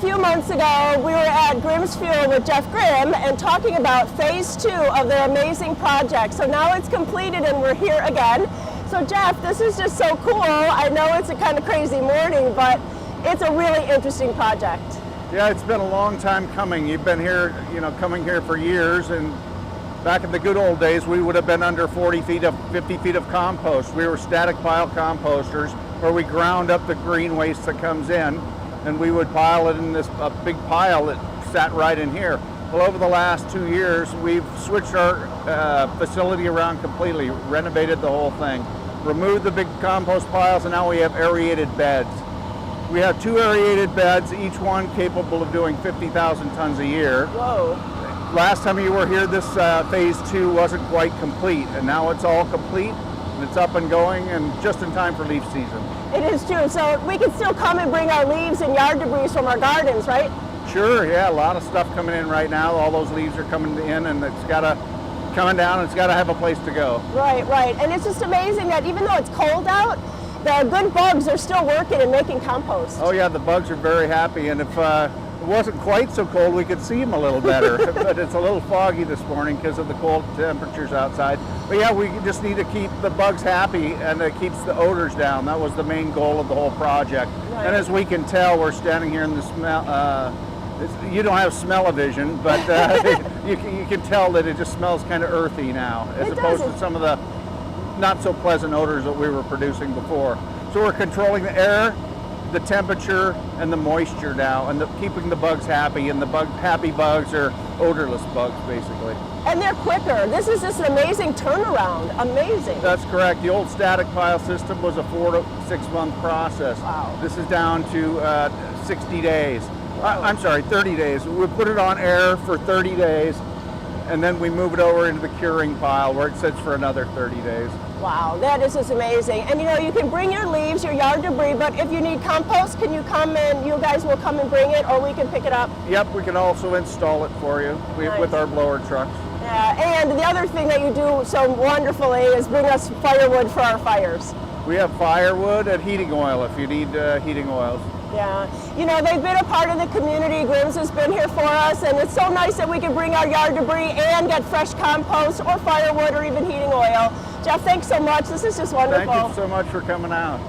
few months ago, we were at Grimm's Fuel with Jeff Grimm and talking about phase 2 of their amazing project. So now it's completed and we're here again. So Jeff, this is just so cool. I know it's a kind of crazy morning, but it's a really interesting project. Yeah, it's been a long time coming. You've been here, coming here for years, and back in the good old days, we would have been under 40 feet of 50 feet of compost. We were static pile composters where we ground up the green waste that comes in, and we would pile it in this big pile that sat right in here. Well, over the last 2 years, we've switched our facility around completely, renovated the whole thing, removed the big compost piles, and now we have aerated beds. We have 2 aerated beds, each one capable of doing 50,000 tons a year. Whoa. Last time you were here, this phase 2 wasn't quite complete, and now it's all complete, and it's up and going, and just in time for leaf season. It is true. So we can still come and bring our leaves and yard debris from our gardens, right? Sure, yeah, a lot of stuff coming in right now. All those leaves are coming in, and coming down, and it's got to have a place to go. Right, right. And it's just amazing that even though it's cold out, the good bugs are still working and making compost. Oh yeah, the bugs are very happy, and if it wasn't quite so cold, we could see them a little better. But it's a little foggy this morning because of the cold temperatures outside. But yeah, we just need to keep the bugs happy, and it keeps the odors down. That was the main goal of the whole project. Right. And as we can tell, we're standing here in the smell. You don't have smell-o-vision, but you can tell that it just smells kind of earthy now, as opposed to some of the not so pleasant odors that we were producing before. So we're controlling the air, the temperature, and the moisture now, and keeping the bugs happy, and the happy bugs are odorless bugs, basically. And they're quicker. This is just an amazing turnaround. Amazing. That's correct. The old static pile system was a 4 to 6 month process. Wow. This is down to 60 days. I'm sorry, 30 days. We put it on air for 30 days, and then we move it over into the curing pile where it sits for another 30 days. Wow, that is just amazing. And you can bring your leaves, your yard debris, but if you need compost, can you come and you guys will come and bring it, or we can pick it up? Yep, we can also install it for you with our blower trucks. Yeah, and the other thing that you do so wonderfully is bring us firewood for our fires. We have firewood and heating oil if you need heating oils. Yeah, they've been a part of the community. Grimm's has been here for us, and it's so nice that we can bring our yard debris and get fresh compost or firewood or even heating oil. Jeff, thanks so much. This is just wonderful. Thank you so much for coming out.